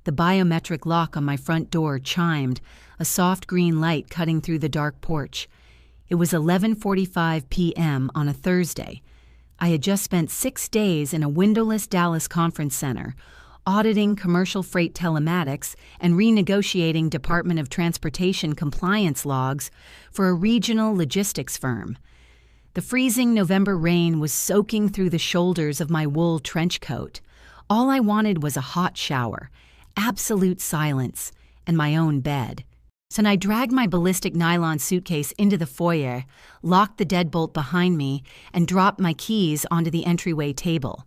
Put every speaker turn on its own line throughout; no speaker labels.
The biometric lock on my front door chimed, a soft green light cutting through the dark porch. It was 11:45 p.m. on a Thursday. I had just spent 6 days in a windowless Dallas conference center, auditing commercial freight telematics and renegotiating Department of Transportation compliance logs for a regional logistics firm. The freezing November rain was soaking through the shoulders of my wool trench coat. All I wanted was a hot shower, absolute silence, and my own bed. So I dragged my ballistic nylon suitcase into the foyer, locked the deadbolt behind me, and dropped my keys onto the entryway table.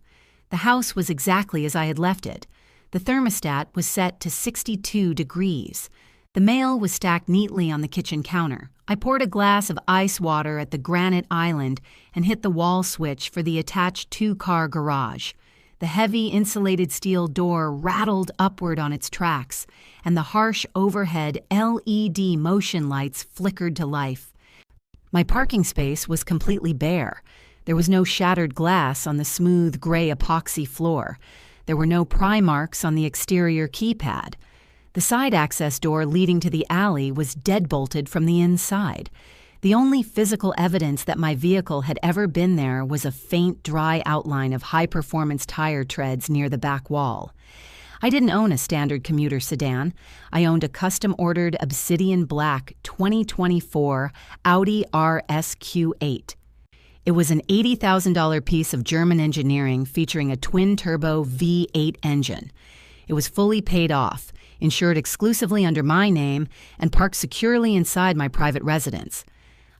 The house was exactly as I had left it. The thermostat was set to 62 degrees. The mail was stacked neatly on the kitchen counter. I poured a glass of ice water at the granite island and hit the wall switch for the attached 2-car garage. The heavy insulated steel door rattled upward on its tracks, and the harsh overhead LED motion lights flickered to life. My parking space was completely bare. There was no shattered glass on the smooth gray epoxy floor. There were no pry marks on the exterior keypad. The side access door leading to the alley was deadbolted from the inside. The only physical evidence that my vehicle had ever been there was a faint, dry outline of high-performance tire treads near the back wall. I didn't own a standard commuter sedan. I owned a custom-ordered obsidian black 2024 Audi RSQ8. It was an $80,000 piece of German engineering featuring a twin-turbo V8 engine. It was fully paid off, insured exclusively under my name, and parked securely inside my private residence.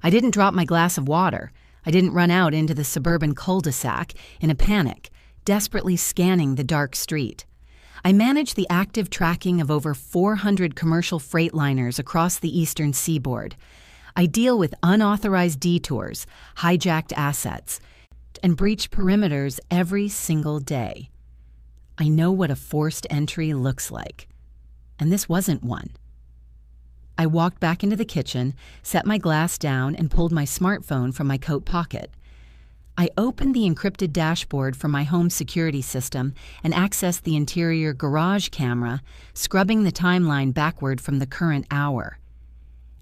I didn't drop my glass of water. I didn't run out into the suburban cul-de-sac in a panic, desperately scanning the dark street. I managed the active tracking of over 400 commercial freight liners across the eastern seaboard. I deal with unauthorized detours, hijacked assets, and breach perimeters every single day. I know what a forced entry looks like. And this wasn't one. I walked back into the kitchen, set my glass down, and pulled my smartphone from my coat pocket. I opened the encrypted dashboard from my home security system and accessed the interior garage camera, scrubbing the timeline backward from the current hour.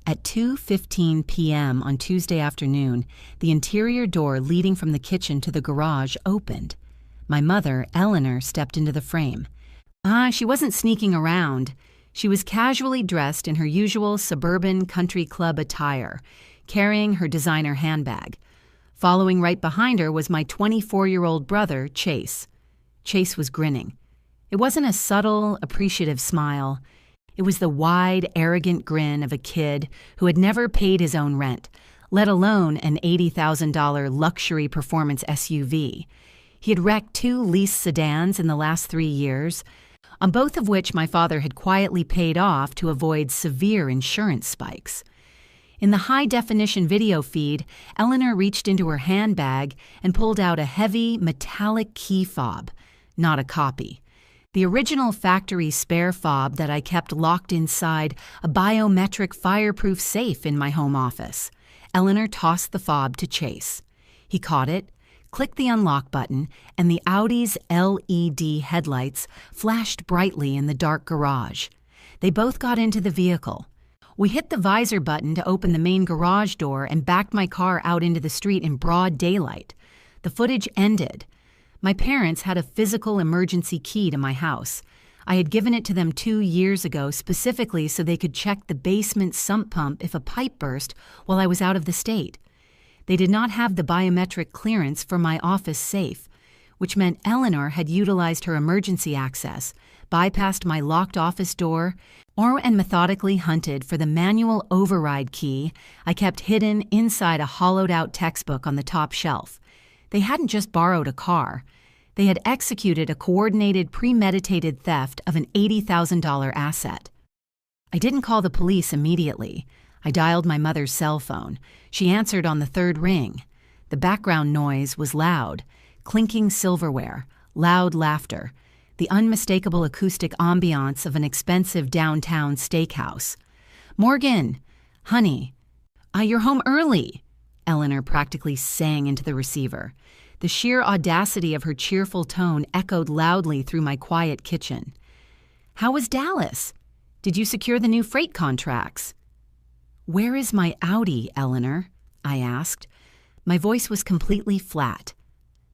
At 2:15 p.m. on Tuesday afternoon, the interior door leading from the kitchen to the garage opened. My mother, Eleanor, stepped into the frame. She wasn't sneaking around. She was casually dressed in her usual suburban country club attire, carrying her designer handbag. Following right behind her was my 24-year-old brother, Chase. Chase was grinning. It wasn't a subtle, appreciative smile. It was the wide, arrogant grin of a kid who had never paid his own rent, let alone an $80,000 luxury performance SUV. He had wrecked 2 leased sedans in the last 3 years, on both of which my father had quietly paid off to avoid severe insurance spikes. In the high-definition video feed, Eleanor reached into her handbag and pulled out a heavy, metallic key fob, not a copy. The original factory spare fob that I kept locked inside a biometric fireproof safe in my home office. Eleanor tossed the fob to Chase. He caught it, clicked the unlock button, and the Audi's LED headlights flashed brightly in the dark garage. They both got into the vehicle. We hit the visor button to open the main garage door and backed my car out into the street in broad daylight. The footage ended. My parents had a physical emergency key to my house. I had given it to them 2 years ago specifically so they could check the basement sump pump if a pipe burst while I was out of the state. They did not have the biometric clearance for my office safe, which meant Eleanor had utilized her emergency access, bypassed my locked office door, and methodically hunted for the manual override key I kept hidden inside a hollowed-out textbook on the top shelf. They hadn't just borrowed a car. They had executed a coordinated, premeditated theft of an $80,000 asset. I didn't call the police immediately. I dialed my mother's cell phone. She answered on the 3rd ring. The background noise was loud, clinking silverware, loud laughter, the unmistakable acoustic ambiance of an expensive downtown steakhouse. "Morgan, honey, you're home early," Eleanor practically sang into the receiver. The sheer audacity of her cheerful tone echoed loudly through my quiet kitchen. How was Dallas? Did you secure the new freight contracts? Where is my Audi, Eleanor? I asked. My voice was completely flat.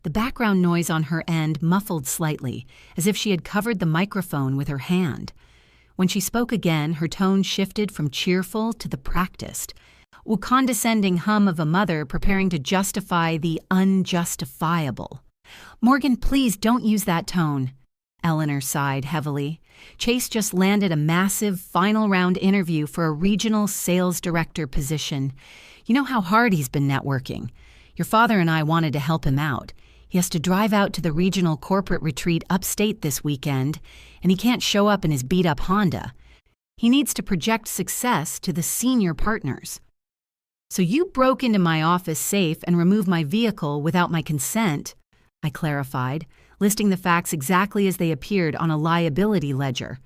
The background noise on her end muffled slightly, as if she had covered the microphone with her hand. When she spoke again, her tone shifted from cheerful to the practiced, a condescending hum of a mother preparing to justify the unjustifiable. Morgan, please don't use that tone. Eleanor sighed heavily. Chase just landed a massive final round interview for a regional sales director position. You know how hard he's been networking. Your father and I wanted to help him out. He has to drive out to the regional corporate retreat upstate this weekend, and he can't show up in his beat-up Honda. He needs to project success to the senior partners. So you broke into my office safe and removed my vehicle without my consent, I clarified, listing the facts exactly as they appeared on a liability ledger.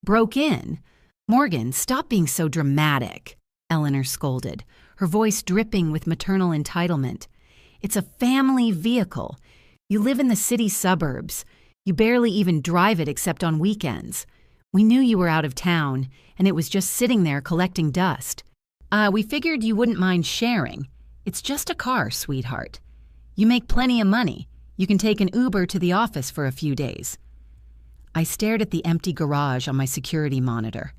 Broke in? Morgan, stop being so dramatic, Eleanor scolded, her voice dripping with maternal entitlement. It's a family vehicle. You live in the city suburbs. You barely even drive it except on weekends. We knew you were out of town, and it was just sitting there collecting dust. We figured you wouldn't mind sharing. It's just a car, sweetheart. You make plenty of money. You can take an Uber to the office for a few days. I stared at the empty garage on my security monitor.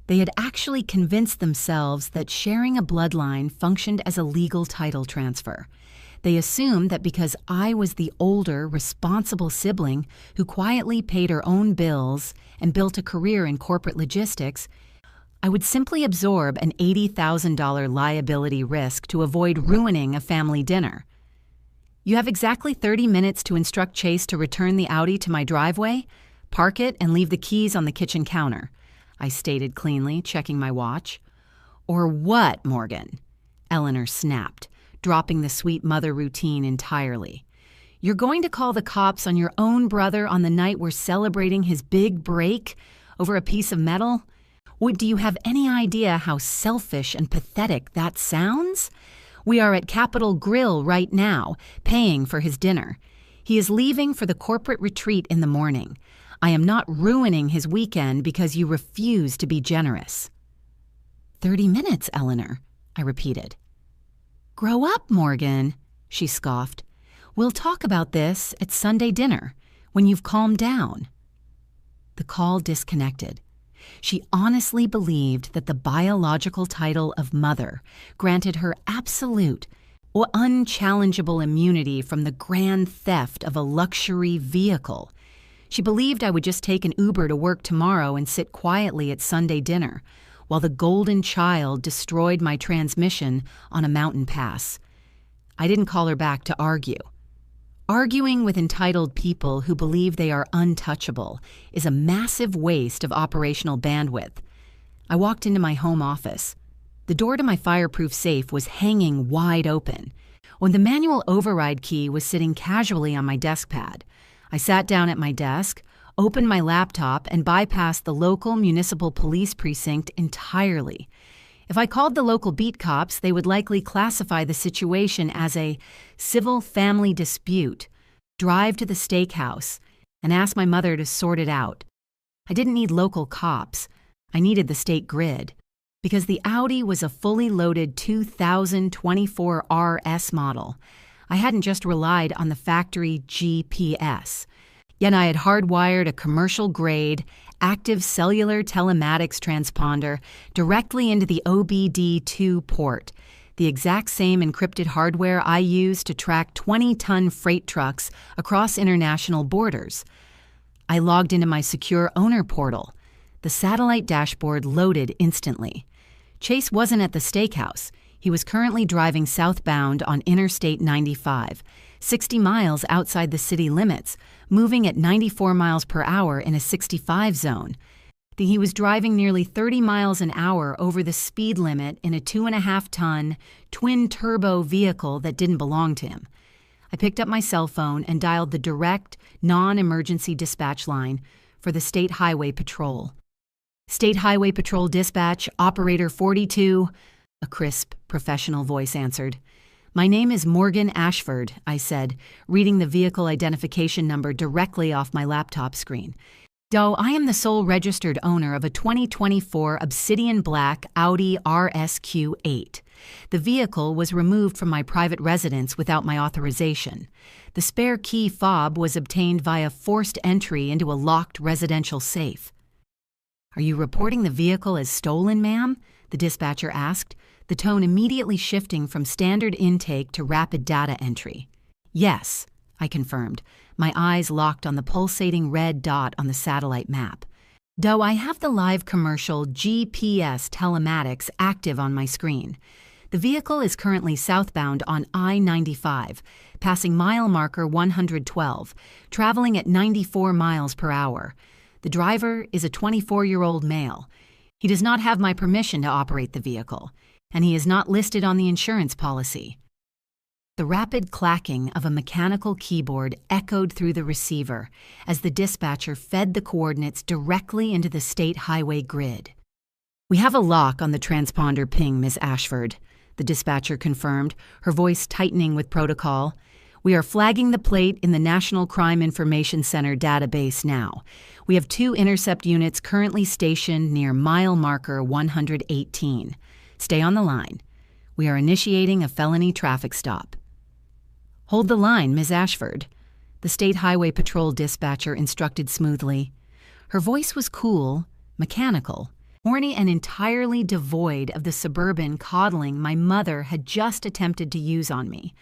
They had actually convinced themselves that sharing a bloodline functioned as a legal title transfer. They assumed that because I was the older, responsible sibling who quietly paid her own bills and built a career in corporate logistics, I would simply absorb an $80,000 liability risk to avoid ruining a family dinner. You have exactly 30 minutes to instruct Chase to return the Audi to my driveway, park it, and leave the keys on the kitchen counter, I stated cleanly, checking my watch. Or what, Morgan? Eleanor snapped, dropping the sweet mother routine entirely. You're going to call the cops on your own brother on the night we're celebrating his big break over a piece of metal? Do you have any idea how selfish and pathetic that sounds? We are at Capitol Grill right now, paying for his dinner. He is leaving for the corporate retreat in the morning. I am not ruining his weekend because you refuse to be generous. 30 minutes, Eleanor, I repeated. Grow up, Morgan, she scoffed. We'll talk about this at Sunday dinner, when you've calmed down. The call disconnected. She honestly believed that the biological title of mother granted her absolute or unchallengeable immunity from the grand theft of a luxury vehicle. She believed I would just take an Uber to work tomorrow and sit quietly at Sunday dinner, while the golden child destroyed my transmission on a mountain pass. I didn't call her back to argue. Arguing with entitled people who believe they are untouchable is a massive waste of operational bandwidth. I walked into my home office. The door to my fireproof safe was hanging wide open, when the manual override key was sitting casually on my desk pad. I sat down at my desk, opened my laptop, and bypassed the local municipal police precinct entirely. If I called the local beat cops, they would likely classify the situation as a civil family dispute, drive to the steakhouse, and ask my mother to sort it out. I didn't need local cops. I needed the state grid, because the Audi was a fully loaded 2024 RS model. I hadn't just relied on the factory GPS. Yet I had hardwired a commercial-grade, active cellular telematics transponder directly into the OBD2 port, the exact same encrypted hardware I use to track 20-ton freight trucks across international borders. I logged into my secure owner portal. The satellite dashboard loaded instantly. Chase wasn't at the steakhouse. He was currently driving southbound on Interstate 95, 60 miles outside the city limits, moving at 94 miles per hour in a 65 zone. He was driving nearly 30 miles an hour over the speed limit in a 2.5-ton, twin-turbo vehicle that didn't belong to him. I picked up my cell phone and dialed the direct, non-emergency dispatch line for the State Highway Patrol. State Highway Patrol Dispatch, Operator 42, a crisp, professional voice answered. My name is Morgan Ashford, I said, reading the vehicle identification number directly off my laptop screen. Though I am the sole registered owner of a 2024 Obsidian Black Audi RSQ8. The vehicle was removed from my private residence without my authorization. The spare key fob was obtained via forced entry into a locked residential safe. "Are you reporting the vehicle as stolen, ma'am?" the dispatcher asked, the tone immediately shifting from standard intake to rapid data entry. "Yes," I confirmed, my eyes locked on the pulsating red dot on the satellite map. Though I have the live commercial GPS telematics active on my screen. The vehicle is currently southbound on I-95, passing mile marker 112, traveling at 94 miles per hour. The driver is a 24-year-old male. He does not have my permission to operate the vehicle, and he is not listed on the insurance policy. The rapid clacking of a mechanical keyboard echoed through the receiver as the dispatcher fed the coordinates directly into the state highway grid. "We have a lock on the transponder ping, Miss Ashford," the dispatcher confirmed, her voice tightening with protocol. "We are flagging the plate in the National Crime Information Center database now. We have 2 intercept units currently stationed near mile marker 118. Stay on the line. We are initiating a felony traffic stop." "Hold the line, Ms. Ashford," the State Highway Patrol dispatcher instructed smoothly. Her voice was cool, mechanical, horny and entirely devoid of the suburban coddling my mother had just attempted to use on me.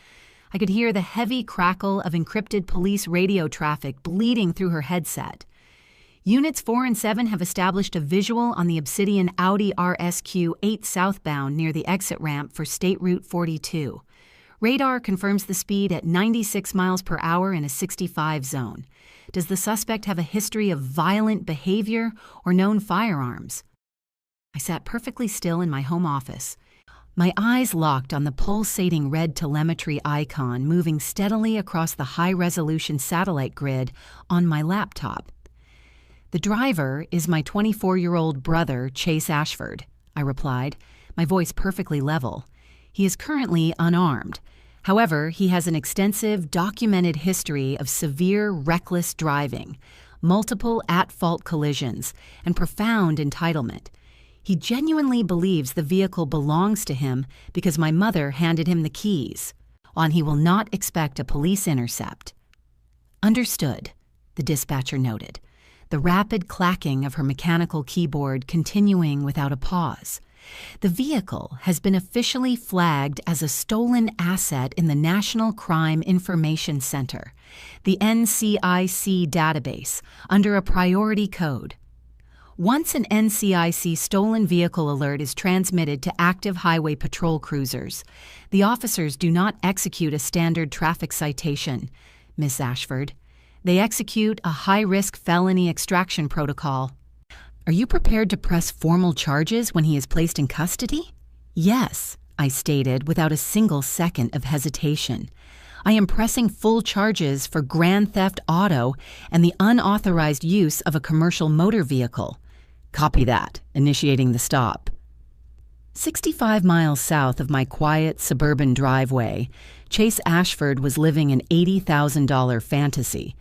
I could hear the heavy crackle of encrypted police radio traffic bleeding through her headset. Units 4 and 7 have established a visual on the Obsidian Audi RSQ8 southbound near the exit ramp for State Route 42. Radar confirms the speed at 96 miles per hour in a 65 zone. Does the suspect have a history of violent behavior or known firearms? I sat perfectly still in my home office, my eyes locked on the pulsating red telemetry icon moving steadily across the high-resolution satellite grid on my laptop. "The driver is my 24-year-old brother, Chase Ashford," I replied, my voice perfectly level. "He is currently unarmed. However, he has an extensive, documented history of severe, reckless driving, multiple at-fault collisions, and profound entitlement. He genuinely believes the vehicle belongs to him because my mother handed him the keys, and he will not expect a police intercept." "Understood," the dispatcher noted, the rapid clacking of her mechanical keyboard continuing without a pause. "The vehicle has been officially flagged as a stolen asset in the National Crime Information Center, the NCIC database, under a priority code. Once an NCIC stolen vehicle alert is transmitted to active highway patrol cruisers, the officers do not execute a standard traffic citation, Miss Ashford. They execute a high-risk felony extraction protocol." "Are you prepared to press formal charges when he is placed in custody?" "Yes," I stated without a single second of hesitation. "I am pressing full charges for grand theft auto and the unauthorized use of a commercial motor vehicle." "Copy that, initiating the stop." 65 miles south of my quiet suburban driveway, Chase Ashford was living an $80,000 fantasy.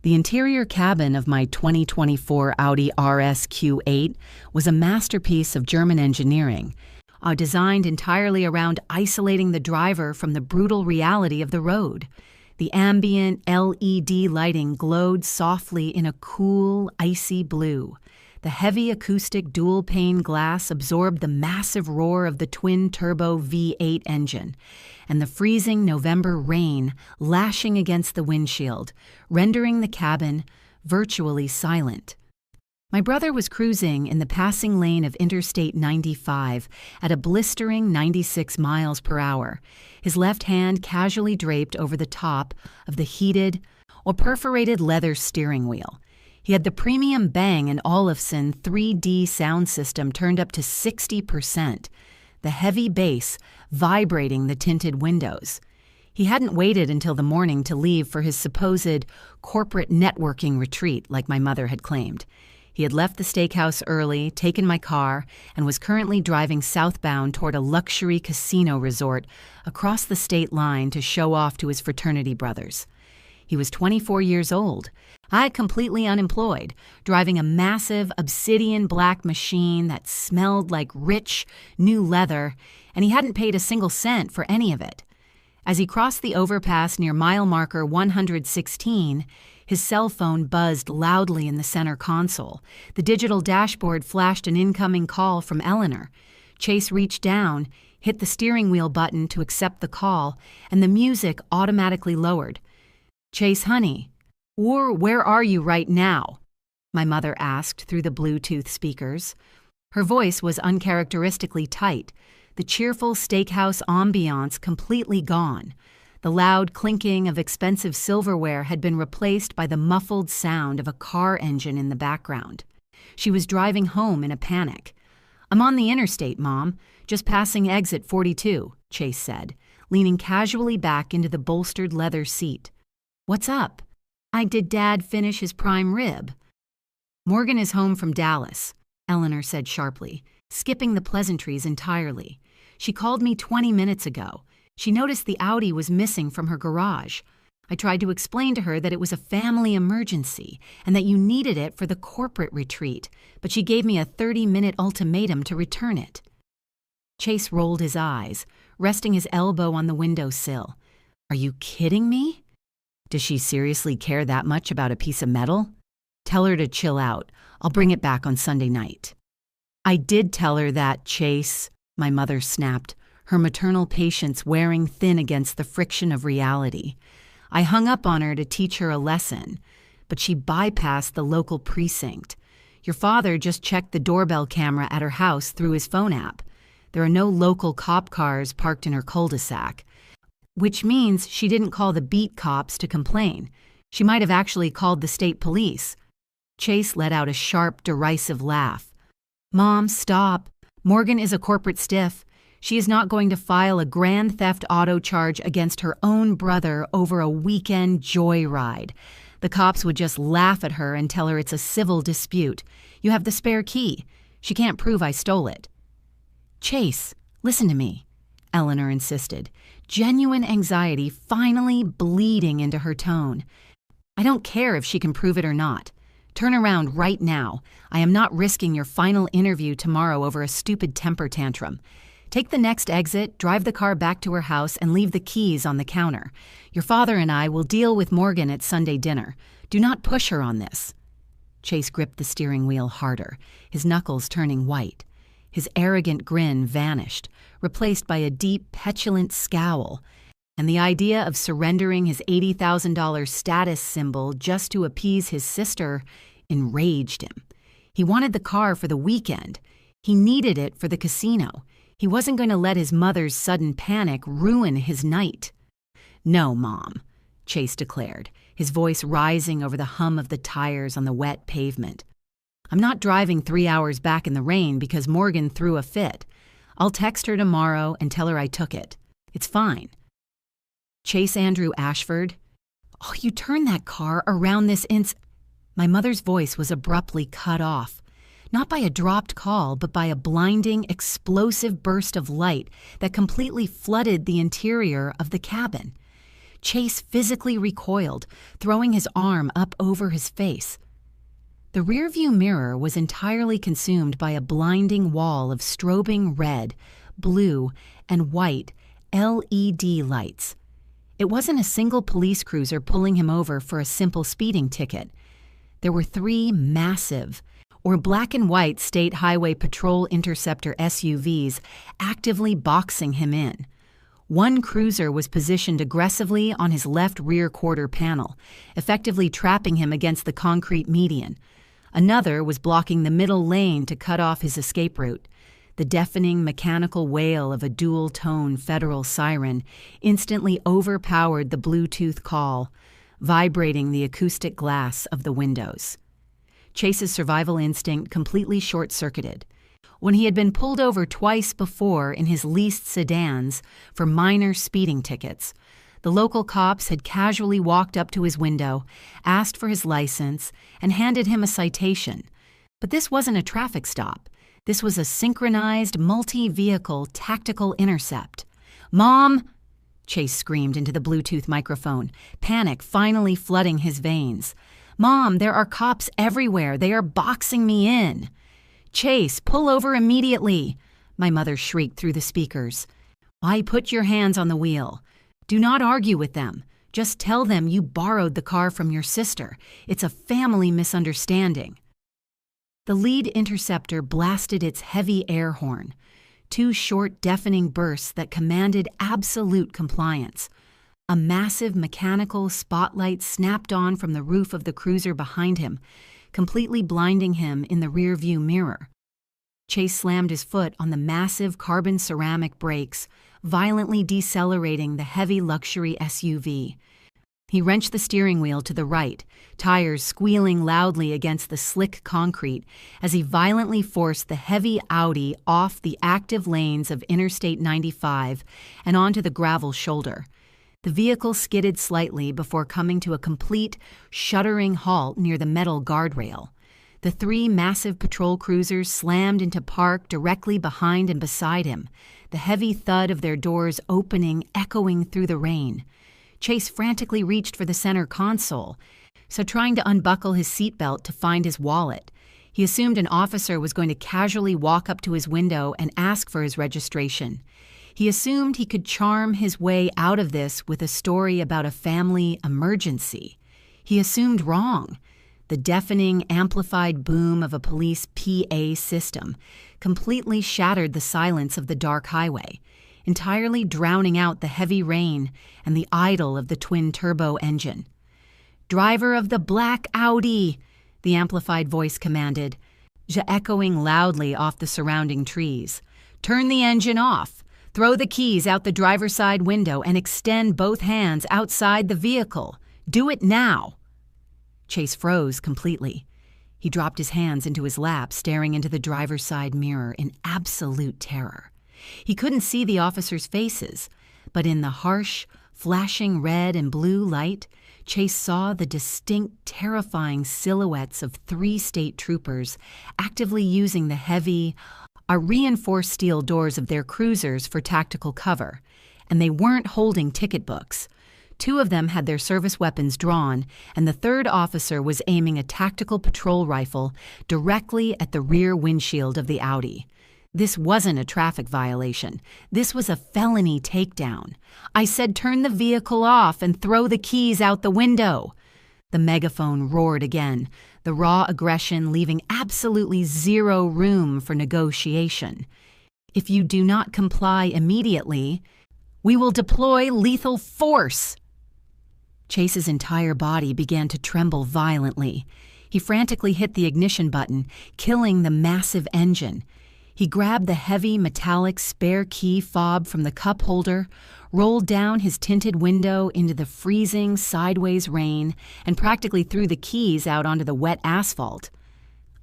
The interior cabin of my 2024 Audi RSQ8 was a masterpiece of German engineering, designed entirely around isolating the driver from the brutal reality of the road. The ambient LED lighting glowed softly in a cool, icy blue. The heavy acoustic dual-pane glass absorbed the massive roar of the twin-turbo V8 engine, and the freezing November rain lashing against the windshield, rendering the cabin virtually silent. My brother was cruising in the passing lane of Interstate 95 at a blistering 96 miles per hour, his left hand casually draped over the top of the heated or perforated leather steering wheel. He had the premium Bang & Olufsen 3D sound system turned up to 60%, the heavy bass vibrating the tinted windows. He hadn't waited until the morning to leave for his supposed corporate networking retreat like my mother had claimed. He had left the steakhouse early, taken my car, and was currently driving southbound toward a luxury casino resort across the state line to show off to his fraternity brothers. He was 24 years old, completely unemployed, driving a massive obsidian black machine that smelled like rich, new leather, and he hadn't paid a single cent for any of it. As he crossed the overpass near mile marker 116, his cell phone buzzed loudly in the center console. The digital dashboard flashed an incoming call from Eleanor. Chase reached down, hit the steering wheel button to accept the call, and the music automatically lowered. "Chase, honey, where are you right now?" my mother asked through the Bluetooth speakers. Her voice was uncharacteristically tight, the cheerful steakhouse ambiance completely gone. The loud clinking of expensive silverware had been replaced by the muffled sound of a car engine in the background. She was driving home in a panic. "I'm on the interstate, Mom, just passing exit 42, Chase said, leaning casually back into the bolstered leather seat. "What's up?" "Did Dad finish his prime rib?" "Morgan is home from Dallas," Eleanor said sharply, skipping the pleasantries entirely. "She called me 20 minutes ago. She noticed the Audi was missing from her garage. I tried to explain to her that it was a family emergency and that you needed it for the corporate retreat, but she gave me a 30-minute ultimatum to return it." Chase rolled his eyes, resting his elbow on the windowsill. "Are you kidding me? Does she seriously care that much about a piece of metal? Tell her to chill out. I'll bring it back on Sunday night." "I did tell her that, Chase," my mother snapped, her maternal patience wearing thin against the friction of reality. "I hung up on her to teach her a lesson, but she bypassed the local precinct. Your father just checked the doorbell camera at her house through his phone app. There are no local cop cars parked in her cul-de-sac, which means she didn't call the beat cops to complain. She might have actually called the state police." Chase let out a sharp, derisive laugh. "Mom, stop. Morgan is a corporate stiff. She is not going to file a grand theft auto charge against her own brother over a weekend joyride. The cops would just laugh at her and tell her it's a civil dispute. You have the spare key. She can't prove I stole it." "Chase, listen to me," Eleanor insisted, genuine anxiety finally bleeding into her tone. "I don't care if she can prove it or not. Turn around right now. I am not risking your final interview tomorrow over a stupid temper tantrum. Take the next exit, drive the car back to her house, and leave the keys on the counter. Your father and I will deal with Morgan at Sunday dinner. Do not push her on this." Chase gripped the steering wheel harder, his knuckles turning white. His arrogant grin vanished, replaced by a deep, petulant scowl, and the idea of surrendering his $80,000 status symbol just to appease his sister enraged him. He wanted the car for the weekend. He needed it for the casino. He wasn't going to let his mother's sudden panic ruin his night. "No, Mom," Chase declared, his voice rising over the hum of the tires on the wet pavement. "I'm not driving 3 hours back in the rain because Morgan threw a fit. I'll text her tomorrow and tell her I took it. It's fine." "Chase Andrew Ashford, you turned that car around this My mother's voice was abruptly cut off, not by a dropped call, but by a blinding, explosive burst of light that completely flooded the interior of the cabin. Chase physically recoiled, throwing his arm up over his face. The rearview mirror was entirely consumed by a blinding wall of strobing red, blue, and white LED lights. It wasn't a single police cruiser pulling him over for a simple speeding ticket. There were 3 massive, or black and white State Highway Patrol Interceptor SUVs actively boxing him in. One cruiser was positioned aggressively on his left rear quarter panel, effectively trapping him against the concrete median. Another was blocking the middle lane to cut off his escape route. The deafening mechanical wail of a dual-tone federal siren instantly overpowered the Bluetooth call, vibrating the acoustic glass of the windows. Chase's survival instinct completely short-circuited. When he had been pulled over twice before in his leased sedans for minor speeding tickets, the local cops had casually walked up to his window, asked for his license, and handed him a citation. But this wasn't a traffic stop. This was a synchronized multi-vehicle tactical intercept. "Mom!" Chase screamed into the Bluetooth microphone, panic finally flooding his veins. "Mom, there are cops everywhere. They are boxing me in." "Chase, pull over immediately," my mother shrieked through the speakers. "Why put your hands on the wheel? Do not argue with them. Just tell them you borrowed the car from your sister. It's a family misunderstanding." The lead interceptor blasted its heavy air horn. 2 short, deafening bursts that commanded absolute compliance. A massive mechanical spotlight snapped on from the roof of the cruiser behind him, completely blinding him in the rear-view mirror. Chase slammed his foot on the massive carbon ceramic brakes, violently decelerating the heavy luxury SUV. He wrenched the steering wheel to the right, tires squealing loudly against the slick concrete as he violently forced the heavy Audi off the active lanes of Interstate 95 and onto the gravel shoulder. The vehicle skidded slightly before coming to a complete, shuddering halt near the metal guardrail. The 3 massive patrol cruisers slammed into park directly behind and beside him, the heavy thud of their doors opening echoing through the rain. Chase frantically reached for the center console, so trying to unbuckle his seatbelt to find his wallet. He assumed an officer was going to casually walk up to his window and ask for his registration. He assumed he could charm his way out of this with a story about a family emergency. He assumed wrong. The deafening, amplified boom of a police PA system completely shattered the silence of the dark highway, entirely drowning out the heavy rain and the idle of the twin-turbo engine. "Driver of the black Audi," the amplified voice commanded, echoing loudly off the surrounding trees. "Turn the engine off. Throw the keys out the driver's side window and extend both hands outside the vehicle. Do it now." Chase froze completely. He dropped his hands into his lap, staring into the driver's side mirror in absolute terror. He couldn't see the officers' faces, but in the harsh, flashing red and blue light, Chase saw the distinct, terrifying silhouettes of 3 state troopers actively using the heavy, reinforced steel doors of their cruisers for tactical cover, and they weren't holding ticket books. 2 of them had their service weapons drawn, and the 3rd officer was aiming a tactical patrol rifle directly at the rear windshield of the Audi. This wasn't a traffic violation. This was a felony takedown. "I said turn the vehicle off and throw the keys out the window." The megaphone roared again, the raw aggression leaving absolutely zero room for negotiation. "If you do not comply immediately, we will deploy lethal force." Chase's entire body began to tremble violently. He frantically hit the ignition button, killing the massive engine. He grabbed the heavy metallic spare key fob from the cup holder, rolled down his tinted window into the freezing sideways rain, and practically threw the keys out onto the wet asphalt.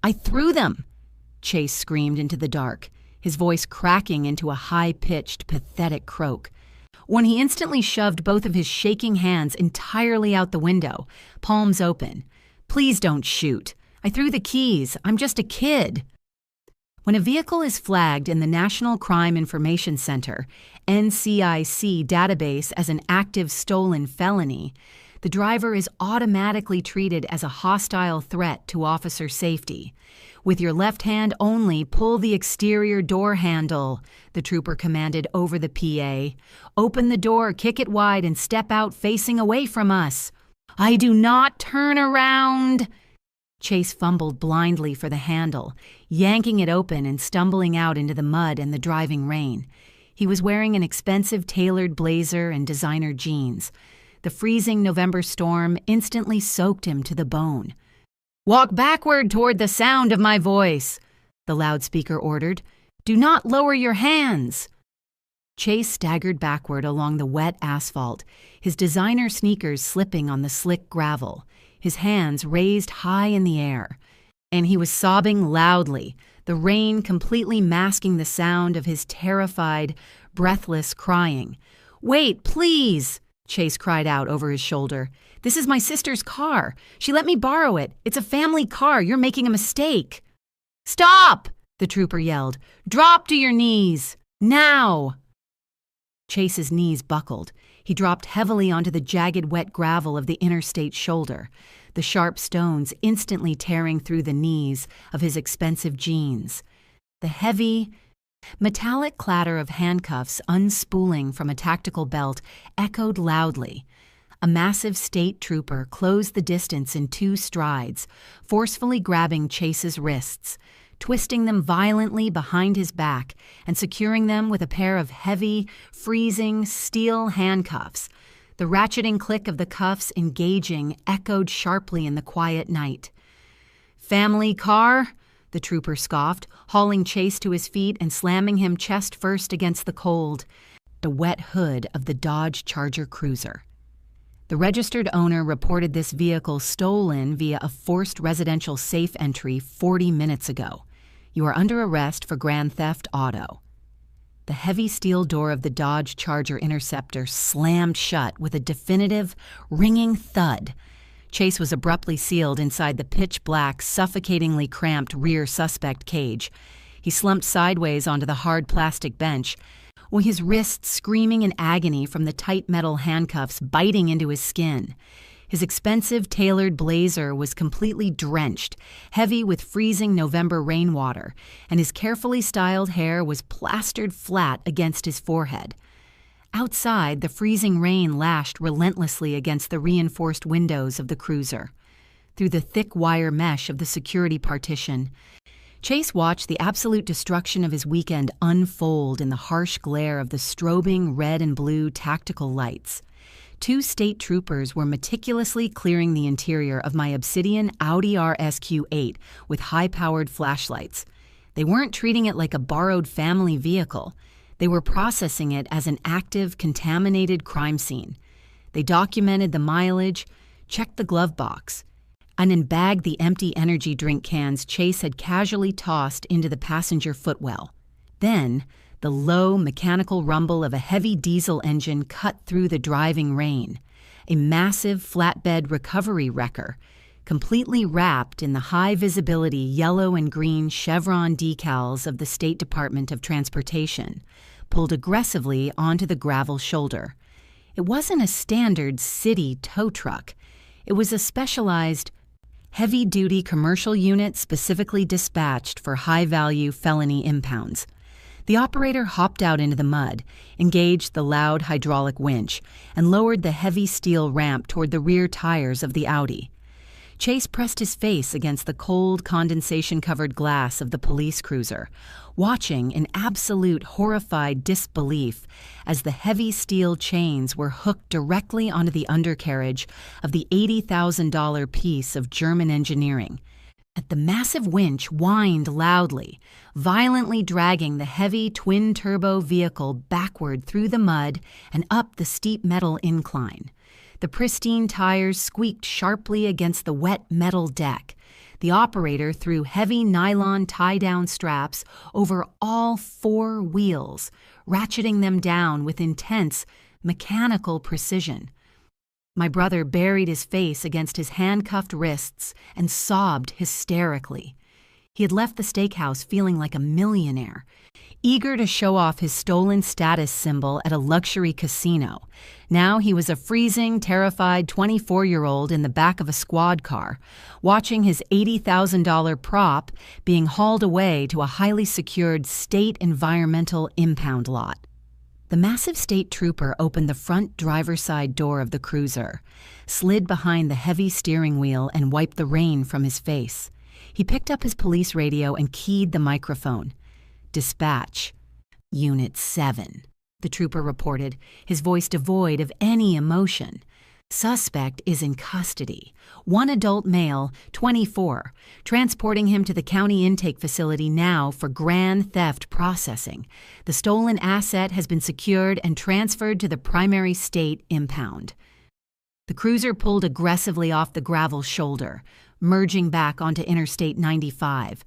"I threw them!" Chase screamed into the dark, his voice cracking into a high-pitched, pathetic croak. When he instantly shoved both of his shaking hands entirely out the window, palms open. "Please don't shoot. I threw the keys. I'm just a kid." When a vehicle is flagged in the National Crime Information Center, NCIC database as an active stolen felony, the driver is automatically treated as a hostile threat to officer safety. "With your left hand only, pull the exterior door handle," the trooper commanded over the PA. "Open the door, kick it wide, and step out facing away from us." "I do not turn around." Chase fumbled blindly for the handle, yanking it open and stumbling out into the mud and the driving rain. He was wearing an expensive tailored blazer and designer jeans. The freezing November storm instantly soaked him to the bone. "Walk backward toward the sound of my voice," the loudspeaker ordered. "Do not lower your hands." Chase staggered backward along the wet asphalt, his designer sneakers slipping on the slick gravel, his hands raised high in the air. And he was sobbing loudly, the rain completely masking the sound of his terrified, breathless crying. "Wait, please!" Chase cried out over his shoulder. "This is my sister's car. She let me borrow it. It's a family car. You're making a mistake." "Stop!" the trooper yelled. "Drop to your knees. Now!" Chase's knees buckled. He dropped heavily onto the jagged wet gravel of the interstate shoulder, the sharp stones instantly tearing through the knees of his expensive jeans. The heavy, metallic clatter of handcuffs unspooling from a tactical belt echoed loudly. A massive state trooper closed the distance in 2 strides, forcefully grabbing Chase's wrists, twisting them violently behind his back and securing them with a pair of heavy, freezing steel handcuffs. The ratcheting click of the cuffs engaging echoed sharply in the quiet night. "Family car?" the trooper scoffed, hauling Chase to his feet and slamming him chest first against the cold, the wet hood of the Dodge Charger cruiser. The registered owner reported this vehicle stolen via a forced residential safe entry 40 minutes ago. You are under arrest for grand theft auto. The heavy steel door of the Dodge Charger Interceptor slammed shut with a definitive, ringing thud. Chase was abruptly sealed inside the pitch-black, suffocatingly cramped rear suspect cage. He slumped sideways onto the hard plastic bench, with his wrists screaming in agony from the tight metal handcuffs biting into his skin. His expensive tailored blazer was completely drenched, heavy with freezing November rainwater, and his carefully styled hair was plastered flat against his forehead. Outside, the freezing rain lashed relentlessly against the reinforced windows of the cruiser. Through the thick wire mesh of the security partition, Chase watched the absolute destruction of his weekend unfold in the harsh glare of the strobing red and blue tactical lights. 2 state troopers were meticulously clearing the interior of my Obsidian Audi RSQ8 with high-powered flashlights. They weren't treating it like a borrowed family vehicle. They were processing it as an active, contaminated crime scene. They documented the mileage, checked the glove box, and then bagged the empty energy drink cans Chase had casually tossed into the passenger footwell. Then, the low, mechanical rumble of a heavy diesel engine cut through the driving rain. A massive flatbed recovery wrecker, completely wrapped in the high-visibility yellow and green chevron decals of the State Department of Transportation, pulled aggressively onto the gravel shoulder. It wasn't a standard city tow truck. It was a specialized, heavy-duty commercial unit specifically dispatched for high-value felony impounds. The operator hopped out into the mud, engaged the loud hydraulic winch, and lowered the heavy steel ramp toward the rear tires of the Audi. Chase pressed his face against the cold, condensation-covered glass of the police cruiser, watching in absolute horrified disbelief as the heavy steel chains were hooked directly onto the undercarriage of the $80,000 piece of German engineering. The massive winch whined loudly, violently dragging the heavy twin-turbo vehicle backward through the mud and up the steep metal incline. The pristine tires squeaked sharply against the wet metal deck. The operator threw heavy nylon tie-down straps over all 4 wheels, ratcheting them down with intense, mechanical precision. My brother buried his face against his handcuffed wrists and sobbed hysterically. He had left the steakhouse feeling like a millionaire, eager to show off his stolen status symbol at a luxury casino. Now he was a freezing, terrified 24-year-old in the back of a squad car, watching his $80,000 prop being hauled away to a highly secured state environmental impound lot. The massive state trooper opened the front driver's side door of the cruiser, slid behind the heavy steering wheel, and wiped the rain from his face. He picked up his police radio and keyed the microphone. "Dispatch. Unit 7, the trooper reported, his voice devoid of any emotion. Suspect is in custody. 1 adult male, 24, transporting him to the county intake facility now for grand theft processing. The stolen asset has been secured and transferred to the primary state impound." The cruiser pulled aggressively off the gravel shoulder, merging back onto Interstate 95.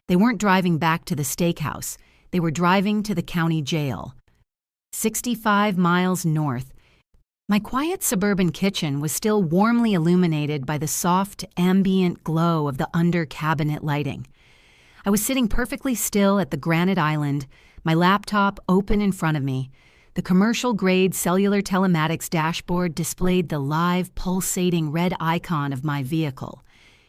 They weren't driving back to the steakhouse. They were driving to the county jail. 65 miles north, my quiet suburban kitchen was still warmly illuminated by the soft, ambient glow of the under-cabinet lighting. I was sitting perfectly still at the granite island, my laptop open in front of me, The commercial-grade cellular telematics dashboard displayed the live, pulsating red icon of my vehicle.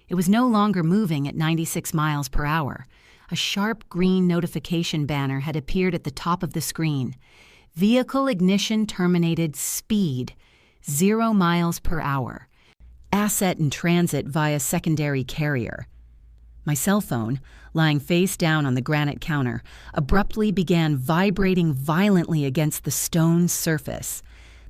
It was no longer moving at 96 miles per hour. A sharp green notification banner had appeared at the top of the screen. Vehicle ignition terminated, speed 0 miles per hour. Asset in transit via secondary carrier. My cell phone, lying face down on the granite counter, abruptly began vibrating violently against the stone surface.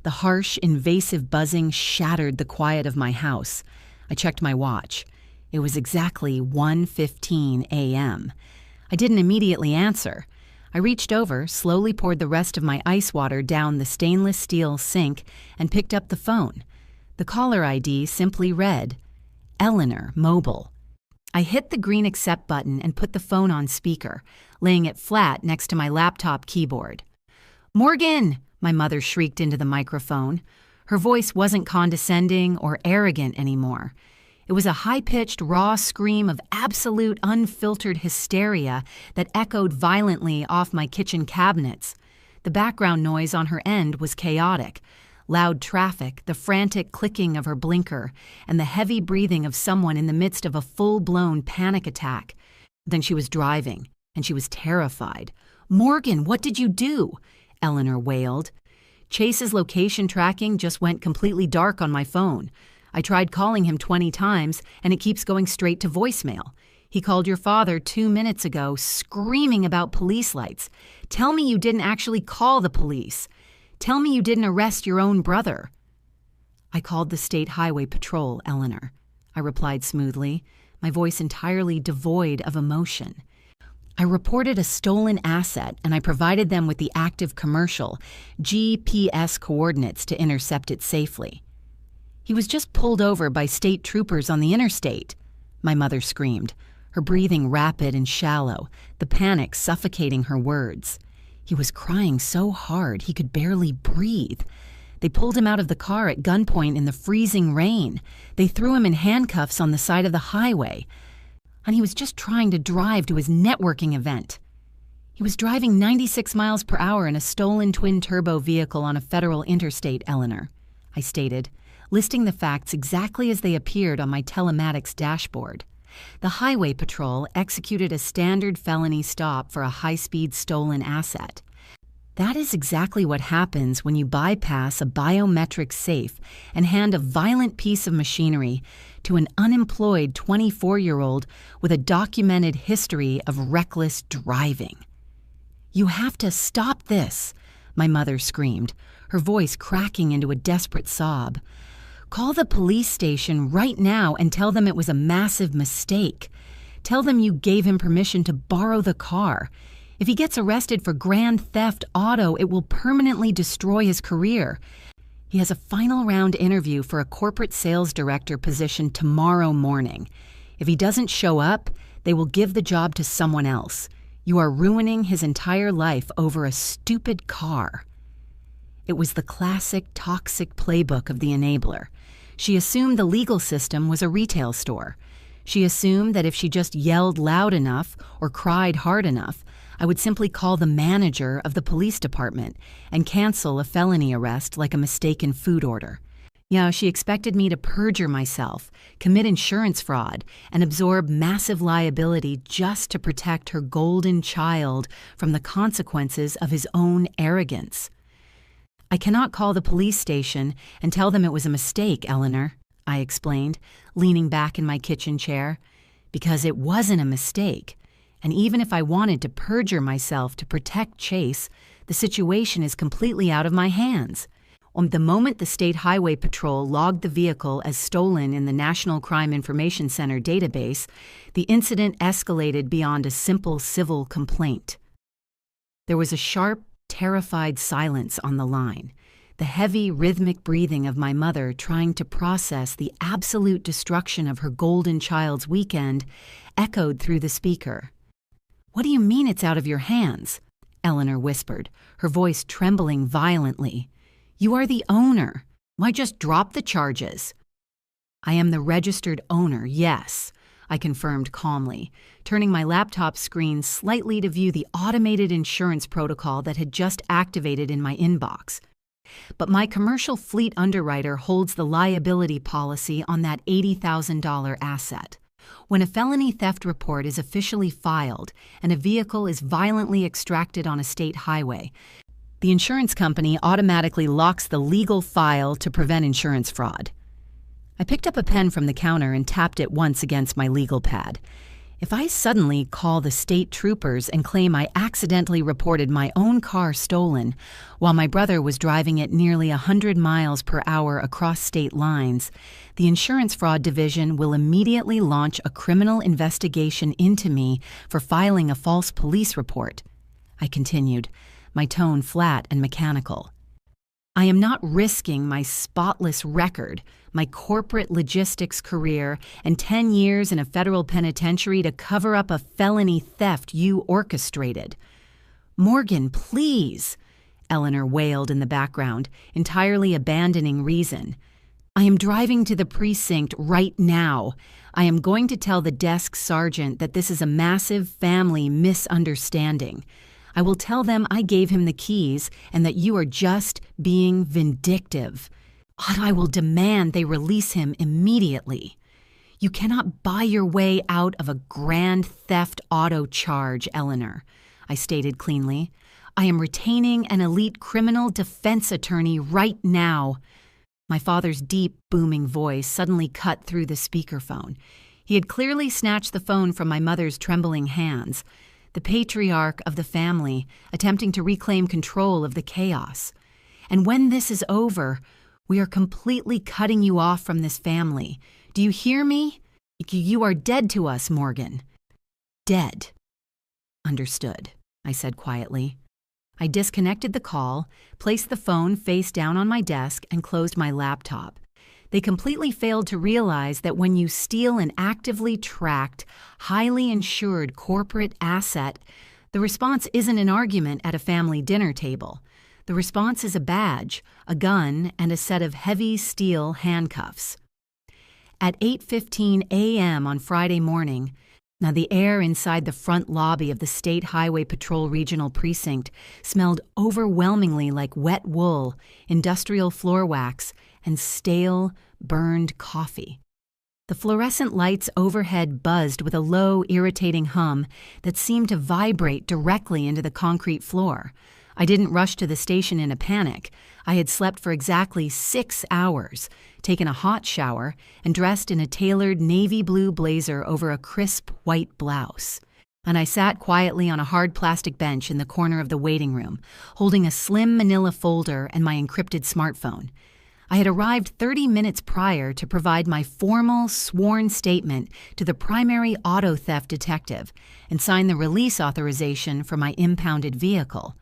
The harsh, invasive buzzing shattered the quiet of my house. I checked my watch. It was exactly 1:15 a.m. I didn't immediately answer. I reached over, slowly poured the rest of my ice water down the stainless steel sink, and picked up the phone. The caller ID simply read, Eleanor, mobile. I hit the green accept button and put the phone on speaker, laying it flat next to my laptop keyboard. "Morgan!" my mother shrieked into the microphone. Her voice wasn't condescending or arrogant anymore. It was a high-pitched, raw scream of absolute, unfiltered hysteria that echoed violently off my kitchen cabinets. The background noise on her end was chaotic. Loud traffic, the frantic clicking of her blinker, and the heavy breathing of someone in the midst of a full-blown panic attack. Then she was driving, and she was terrified. "Morgan, what did you do?" Eleanor wailed. Chase's location tracking just went completely dark on my phone. I tried calling him 20 times, and it keeps going straight to voicemail. He called your father 2 minutes ago, screaming about police lights. Tell me you didn't actually call the police. Tell me you didn't arrest your own brother. I called the State Highway Patrol, Eleanor. I replied smoothly, my voice entirely devoid of emotion. I reported a stolen asset, and I provided them with the active commercial GPS coordinates to intercept it safely. He was just pulled over by state troopers on the interstate, my mother screamed, her breathing rapid and shallow, the panic suffocating her words. He was crying so hard he could barely breathe. They pulled him out of the car at gunpoint in the freezing rain. They threw him in handcuffs on the side of the highway. And he was just trying to drive to his networking event. He was driving 96 miles per hour in a stolen twin-turbo vehicle on a federal interstate, Eleanor, I stated, listing the facts exactly as they appeared on my telematics dashboard. The Highway Patrol executed a standard felony stop for a high-speed stolen asset. That is exactly what happens when you bypass a biometric safe and hand a violent piece of machinery to an unemployed 24-year-old with a documented history of reckless driving. "You have to stop this," my mother screamed, her voice cracking into a desperate sob. "Call the police station right now and tell them it was a massive mistake. Tell them you gave him permission to borrow the car. If he gets arrested for grand theft auto, it will permanently destroy his career. He has a final round interview for a corporate sales director position tomorrow morning. If he doesn't show up, they will give the job to someone else. You are ruining his entire life over a stupid car." It was the classic toxic playbook of the enabler. She assumed the legal system was a retail store. She assumed that if she just yelled loud enough or cried hard enough, I would simply call the manager of the police department and cancel a felony arrest like a mistaken food order. Yeah, she expected me to perjure myself, commit insurance fraud, and absorb massive liability just to protect her golden child from the consequences of his own arrogance. "I cannot call the police station and tell them it was a mistake, Eleanor," I explained, leaning back in my kitchen chair, "because it wasn't a mistake. And even if I wanted to perjure myself to protect Chase, the situation is completely out of my hands. On the moment the State Highway Patrol logged the vehicle as stolen in the National Crime Information Center database, the incident escalated beyond a simple civil complaint." There was a sharp, terrified silence on the line, the heavy, rhythmic breathing of my mother trying to process the absolute destruction of her golden child's weekend echoed through the speaker. "What do you mean it's out of your hands?" Eleanor whispered, her voice trembling violently. "You are the owner. Why just drop the charges?" "I am the registered owner, yes. I confirmed calmly, turning my laptop screen slightly to view the automated insurance protocol that had just activated in my inbox. But my commercial fleet underwriter holds the liability policy on that $80,000 asset. When a felony theft report is officially filed and a vehicle is violently extracted on a state highway, the insurance company automatically locks the legal file to prevent insurance fraud. I picked up a pen from the counter and tapped it once against my legal pad. If I suddenly call the state troopers and claim I accidentally reported my own car stolen while my brother was driving it nearly 100 miles per hour across state lines, the Insurance Fraud Division will immediately launch a criminal investigation into me for filing a false police report. I continued, my tone flat and mechanical. I am not risking my spotless record, my corporate logistics career, and 10 years in a federal penitentiary to cover up a felony theft you orchestrated. Morgan, please, Eleanor wailed in the background, entirely abandoning reason. I am driving to the precinct right now. I am going to tell the desk sergeant that this is a massive family misunderstanding. I will tell them I gave him the keys and that you are just being vindictive. I will demand they release him immediately. You cannot buy your way out of a grand theft auto charge, Eleanor, I stated cleanly. I am retaining an elite criminal defense attorney right now. My father's deep, booming voice suddenly cut through the speakerphone. He had clearly snatched the phone from my mother's trembling hands. The patriarch of the family, attempting to reclaim control of the chaos. And when this is over, we are completely cutting you off from this family. Do you hear me? You are dead to us, Morgan. Dead. Understood, I said quietly. I disconnected the call, placed the phone face down on my desk, and closed my laptop. They completely failed to realize that when you steal an actively tracked, highly insured corporate asset, the response isn't an argument at a family dinner table. The response is a badge, a gun, and a set of heavy steel handcuffs. At 8:15 a.m. on Friday morning, now the air inside the front lobby of the State Highway Patrol Regional Precinct smelled overwhelmingly like wet wool, industrial floor wax, and stale, burned coffee. The fluorescent lights overhead buzzed with a low, irritating hum that seemed to vibrate directly into the concrete floor. I didn't rush to the station in a panic. I had slept for exactly 6 hours, taken a hot shower, and dressed in a tailored navy blue blazer over a crisp white blouse. And I sat quietly on a hard plastic bench in the corner of the waiting room, holding a slim manila folder and my encrypted smartphone. I had arrived 30 minutes prior to provide my formal, sworn statement to the primary auto theft detective and sign the release authorization for my impounded vehicle.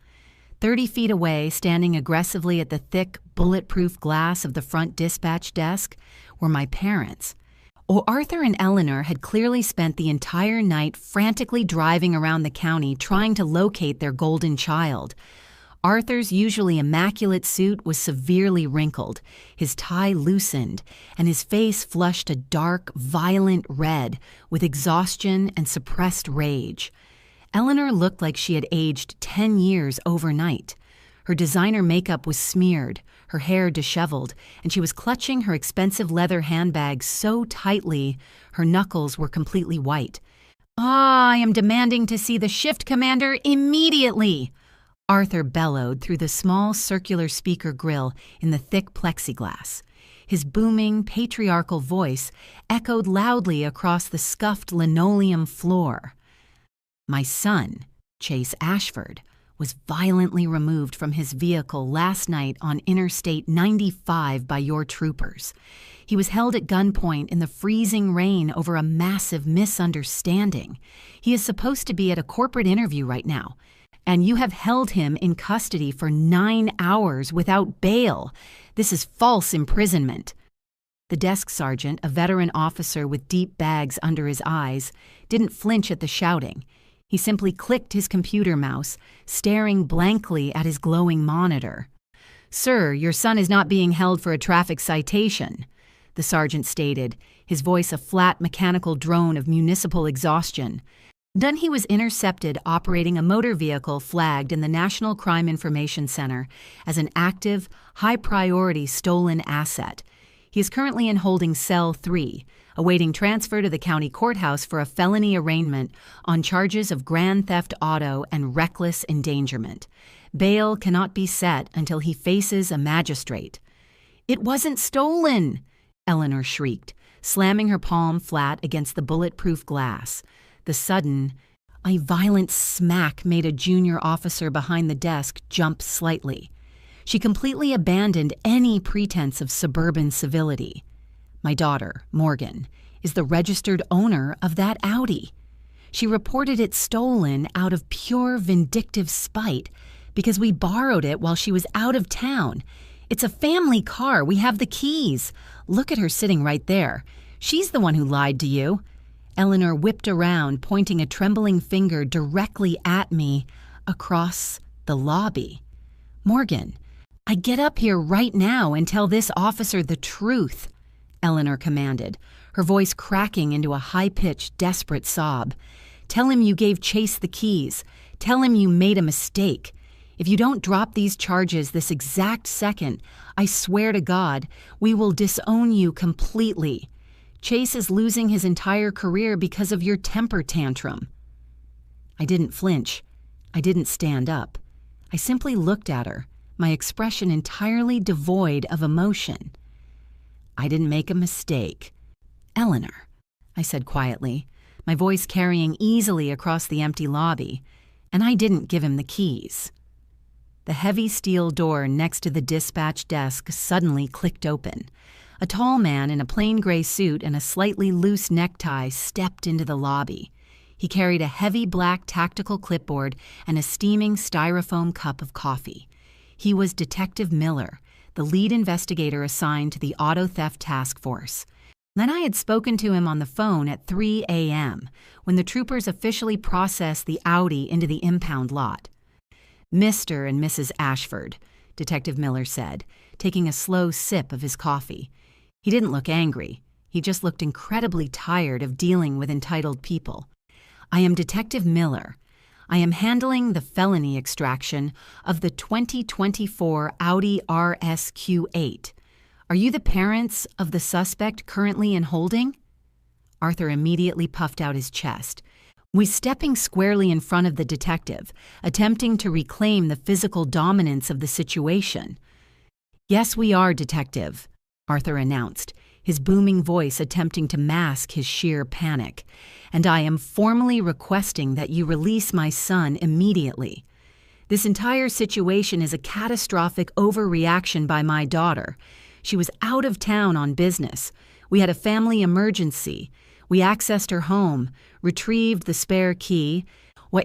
30 feet away, standing aggressively at the thick, bulletproof glass of the front dispatch desk, were my parents. Arthur and Eleanor had clearly spent the entire night frantically driving around the county trying to locate their golden child. Arthur's usually immaculate suit was severely wrinkled, his tie loosened, and his face flushed a dark, violent red with exhaustion and suppressed rage. Eleanor looked like she had aged 10 years overnight. Her designer makeup was smeared, her hair disheveled, and she was clutching her expensive leather handbag so tightly her knuckles were completely white. I am demanding to see the shift commander immediately!" Arthur bellowed through the small circular speaker grill in the thick plexiglass. His booming, patriarchal voice echoed loudly across the scuffed linoleum floor. My son, Chase Ashford, was violently removed from his vehicle last night on Interstate 95 by your troopers. He was held at gunpoint in the freezing rain over a massive misunderstanding. He is supposed to be at a corporate interview right now, and you have held him in custody for 9 hours without bail. This is false imprisonment. The desk sergeant, a veteran officer with deep bags under his eyes, didn't flinch at the shouting. He simply clicked his computer mouse, staring blankly at his glowing monitor. "Sir, your son is not being held for a traffic citation," the sergeant stated, his voice a flat mechanical drone of municipal exhaustion. Then he was intercepted operating a motor vehicle flagged in the National Crime Information Center as an active, high-priority stolen asset. He is currently in holding cell 3, awaiting transfer to the county courthouse for a felony arraignment on charges of grand theft auto and reckless endangerment. Bail cannot be set until he faces a magistrate. "It wasn't stolen!" Eleanor shrieked, slamming her palm flat against the bulletproof glass. The sudden, a violent smack made a junior officer behind the desk jump slightly. She completely abandoned any pretense of suburban civility. "My daughter, Morgan, is the registered owner of that Audi. She reported it stolen out of pure vindictive spite because we borrowed it while she was out of town. It's a family car. We have the keys. Look at her sitting right there. She's the one who lied to you." Eleanor whipped around, pointing a trembling finger directly at me across the lobby. "Morgan, I get up here right now and tell this officer the truth," Eleanor commanded, her voice cracking into a high-pitched, desperate sob. "Tell him you gave Chase the keys. Tell him you made a mistake. If you don't drop these charges this exact second, I swear to God, we will disown you completely. Chase is losing his entire career because of your temper tantrum." I didn't flinch. I didn't stand up. I simply looked at her, my expression entirely devoid of emotion. "I didn't make a mistake. Eleanor," I said quietly, my voice carrying easily across the empty lobby, "and I didn't give him the keys." The heavy steel door next to the dispatch desk suddenly clicked open. A tall man in a plain gray suit and a slightly loose necktie stepped into the lobby. He carried a heavy black tactical clipboard and a steaming styrofoam cup of coffee. He was Detective Miller, the lead investigator assigned to the Auto Theft Task Force. Then I had spoken to him on the phone at 3 a.m., when the troopers officially processed the Audi into the impound lot. "Mr. and Mrs. Ashford," Detective Miller said, taking a slow sip of his coffee. He didn't look angry. He just looked incredibly tired of dealing with entitled people. "I am Detective Miller. I am handling the felony extraction of the 2024 Audi RSQ8. Are you the parents of the suspect currently in holding?" Arthur immediately puffed out his chest. Was stepping squarely in front of the detective, attempting to reclaim the physical dominance of the situation. "Yes, we are, Detective," Arthur announced, his booming voice attempting to mask his sheer panic. "And I am formally requesting that you release my son immediately. This entire situation is a catastrophic overreaction by my daughter. She was out of town on business. We had a family emergency. We accessed her home, retrieved the spare key,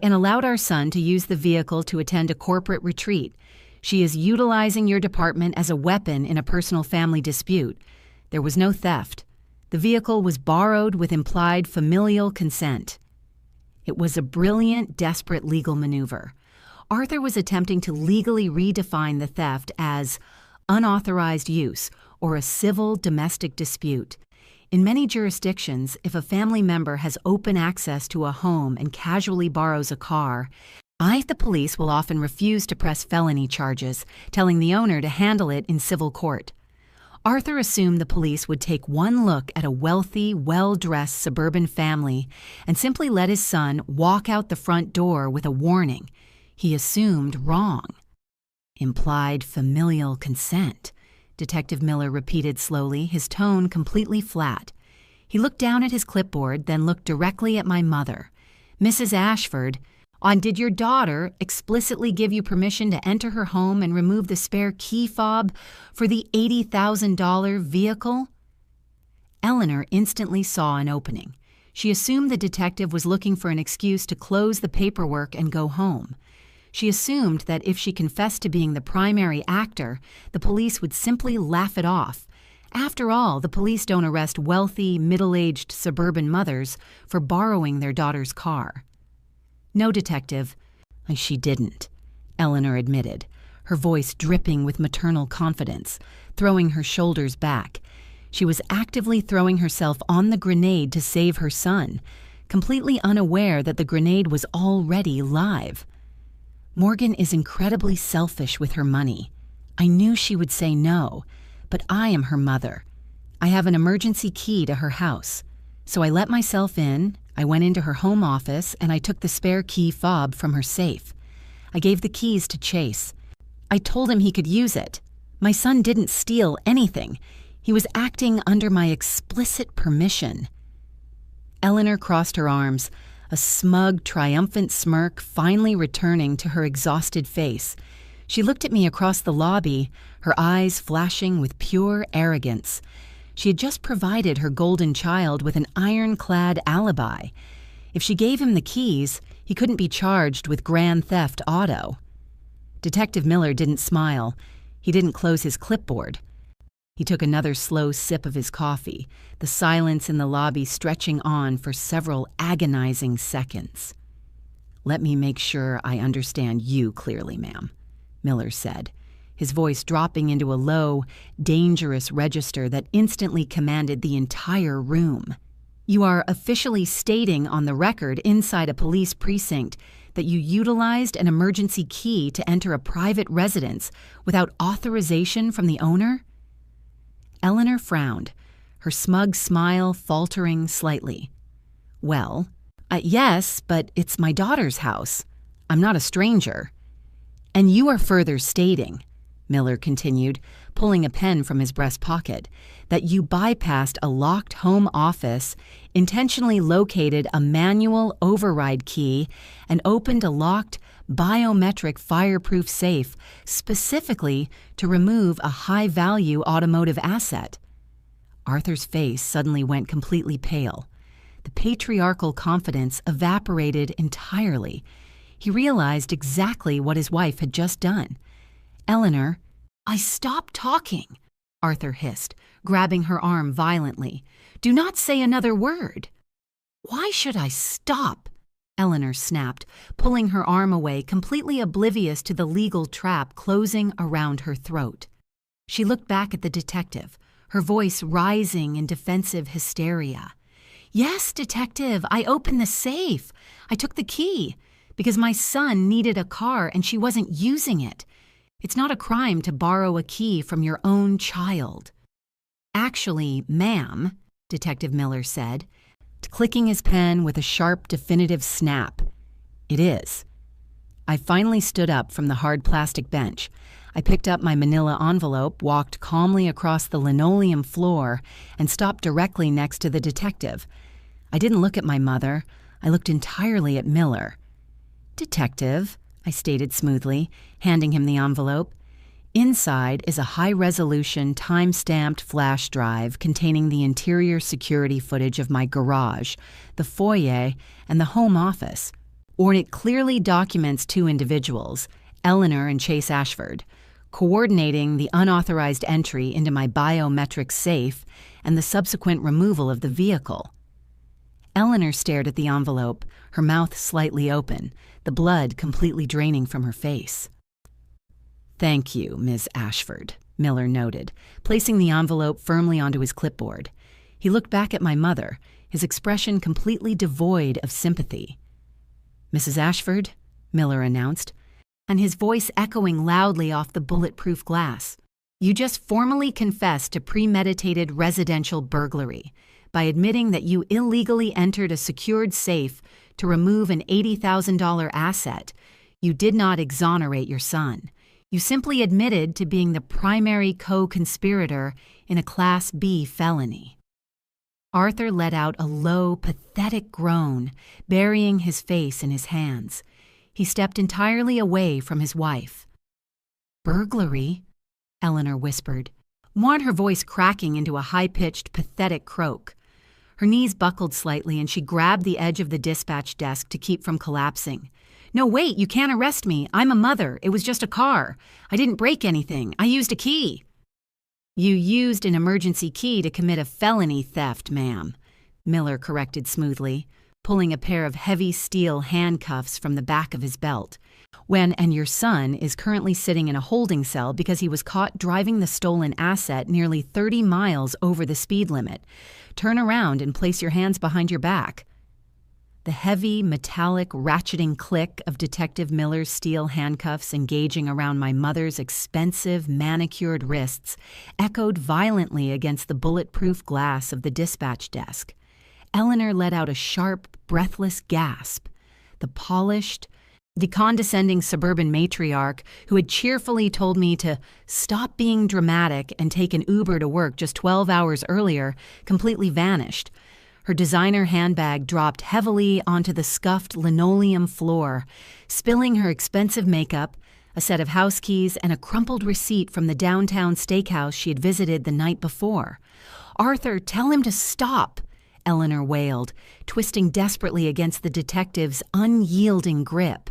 and allowed our son to use the vehicle to attend a corporate retreat. She is utilizing your department as a weapon in a personal family dispute. There was no theft. The vehicle was borrowed with implied familial consent." It was a brilliant, desperate legal maneuver. Arthur was attempting to legally redefine the theft as unauthorized use or a civil domestic dispute. In many jurisdictions, if a family member has open access to a home and casually borrows a car, the police will often refuse to press felony charges, telling the owner to handle it in civil court. Arthur assumed the police would take one look at a wealthy, well-dressed suburban family and simply let his son walk out the front door with a warning. He assumed wrong. "Implied familial consent," Detective Miller repeated slowly, his tone completely flat. He looked down at his clipboard, then looked directly at my mother. "Mrs. Ashford, did your daughter explicitly give you permission to enter her home and remove the spare key fob for the $80,000 vehicle?" Eleanor instantly saw an opening. She assumed the detective was looking for an excuse to close the paperwork and go home. She assumed that if she confessed to being the primary actor, the police would simply laugh it off. After all, the police don't arrest wealthy, middle-aged suburban mothers for borrowing their daughter's car. "No, Detective, she didn't," Eleanor admitted, her voice dripping with maternal confidence, throwing her shoulders back. She was actively throwing herself on the grenade to save her son, completely unaware that the grenade was already live. Morgan is incredibly selfish with her money. I knew she would say no, but I am her mother. I have an emergency key to her house. So I let myself in, I went into her home office, and I took the spare key fob from her safe. I gave the keys to Chase. I told him he could use it. My son didn't steal anything. He was acting under my explicit permission. Eleanor crossed her arms, a smug, triumphant smirk finally returning to her exhausted face. She looked at me across the lobby, her eyes flashing with pure arrogance. She had just provided her golden child with an ironclad alibi. If she gave him the keys, he couldn't be charged with grand theft auto. Detective Miller didn't smile. He didn't close his clipboard. He took another slow sip of his coffee, the silence in the lobby stretching on for several agonizing seconds. "Let me make sure I understand you clearly, ma'am," Miller said, his voice dropping into a low, dangerous register that instantly commanded the entire room. "You are officially stating on the record inside a police precinct that you utilized an emergency key to enter a private residence without authorization from the owner?" Eleanor frowned, her smug smile faltering slightly. "Well, yes, but it's my daughter's house. I'm not a stranger." "And you are further stating," Miller continued, pulling a pen from his breast pocket, "that you bypassed a locked home office, intentionally located a manual override key, and opened a locked, biometric fireproof safe specifically to remove a high-value automotive asset." Arthur's face suddenly went completely pale. The patriarchal confidence evaporated entirely. He realized exactly what his wife had just done. "Eleanor—" "I stop talking," Arthur hissed, grabbing her arm violently. "Do not say another word." "Why should I stop?" Eleanor snapped, pulling her arm away, completely oblivious to the legal trap closing around her throat. She looked back at the detective, her voice rising in defensive hysteria. "Yes, detective, I opened the safe. I took the key because my son needed a car and she wasn't using it. It's not a crime to borrow a key from your own child." "Actually, ma'am," Detective Miller said, clicking his pen with a sharp, definitive snap, "it is." I finally stood up from the hard plastic bench. I picked up my manila envelope, walked calmly across the linoleum floor, and stopped directly next to the detective. I didn't look at my mother. I looked entirely at Miller. "Detective," I stated smoothly, handing him the envelope. "Inside is a high-resolution, time-stamped flash drive containing the interior security footage of my garage, the foyer, and the home office. It clearly documents two individuals, Eleanor and Chase Ashford, coordinating the unauthorized entry into my biometric safe and the subsequent removal of the vehicle." Eleanor stared at the envelope, her mouth slightly open, the blood completely draining from her face. "Thank you, Ms. Ashford," Miller noted, placing the envelope firmly onto his clipboard. He looked back at my mother, his expression completely devoid of sympathy. "Mrs. Ashford," Miller announced, and his voice echoing loudly off the bulletproof glass, "you just formally confessed to premeditated residential burglary by admitting that you illegally entered a secured safe to remove an $80,000 asset. You did not exonerate your son. You simply admitted to being the primary co-conspirator in a Class B felony." Arthur let out a low, pathetic groan, burying his face in his hands. He stepped entirely away from his wife. "Burglary?" Eleanor whispered, her voice cracking into a high-pitched, pathetic croak. Her knees buckled slightly and she grabbed the edge of the dispatch desk to keep from collapsing. "No, wait, you can't arrest me. I'm a mother. It was just a car. I didn't break anything. I used a key." "You used an emergency key to commit a felony theft, ma'am," Miller corrected smoothly. pulling a pair of heavy steel handcuffs from the back of his belt. And your son is currently sitting in a holding cell because he was caught driving the stolen asset nearly 30 miles over the speed limit. Turn around and place your hands behind your back. The heavy, metallic, ratcheting click of Detective Miller's steel handcuffs engaging around my mother's expensive, manicured wrists echoed violently against the bulletproof glass of the dispatch desk. Eleanor let out a sharp, breathless gasp. The condescending suburban matriarch who had cheerfully told me to stop being dramatic and take an Uber to work just 12 hours earlier completely vanished. Her designer handbag dropped heavily onto the scuffed linoleum floor, spilling her expensive makeup, a set of house keys, and a crumpled receipt from the downtown steakhouse she had visited the night before. "Arthur, tell him to stop," Eleanor wailed, twisting desperately against the detective's unyielding grip.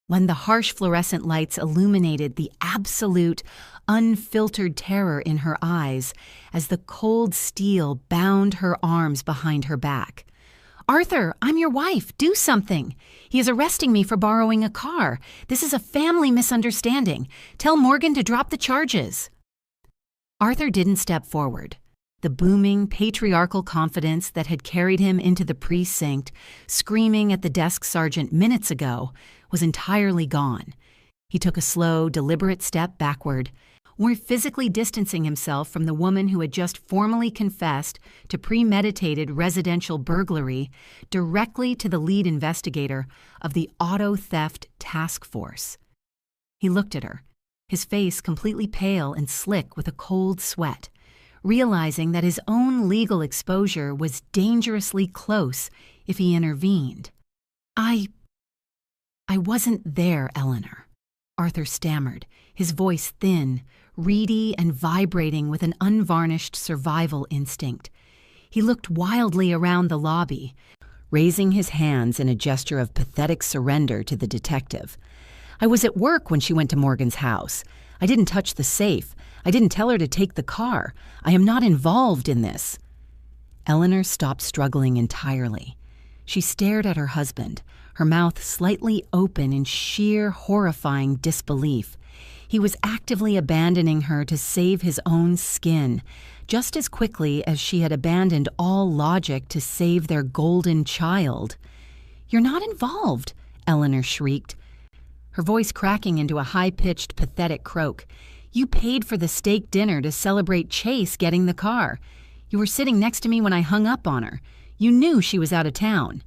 When the harsh fluorescent lights illuminated the absolute, unfiltered terror in her eyes as the cold steel bound her arms behind her back. "Arthur, I'm your wife. Do something. He is arresting me for borrowing a car. This is a family misunderstanding. Tell Morgan to drop the charges." Arthur didn't step forward. The booming, patriarchal confidence that had carried him into the precinct, screaming at the desk sergeant minutes ago, was entirely gone. He took a slow, deliberate step backward, more physically distancing himself from the woman who had just formally confessed to premeditated residential burglary directly to the lead investigator of the auto theft task force. He looked at her, his face completely pale and slick with a cold sweat, realizing that his own legal exposure was dangerously close if he intervened. I wasn't there, Eleanor," Arthur stammered, his voice thin, reedy, and vibrating with an unvarnished survival instinct. He looked wildly around the lobby, raising his hands in a gesture of pathetic surrender to the detective. "I was at work when she went to Morgan's house. I didn't touch the safe. I didn't tell her to take the car. I am not involved in this." Eleanor stopped struggling entirely. She stared at her husband, her mouth slightly open in sheer, horrifying disbelief. He was actively abandoning her to save his own skin, just as quickly as she had abandoned all logic to save their golden child. "You're not involved," Eleanor shrieked, her voice cracking into a high-pitched, pathetic croak. "You paid for the steak dinner to celebrate Chase getting the car. You were sitting next to me when I hung up on her. You knew she was out of town."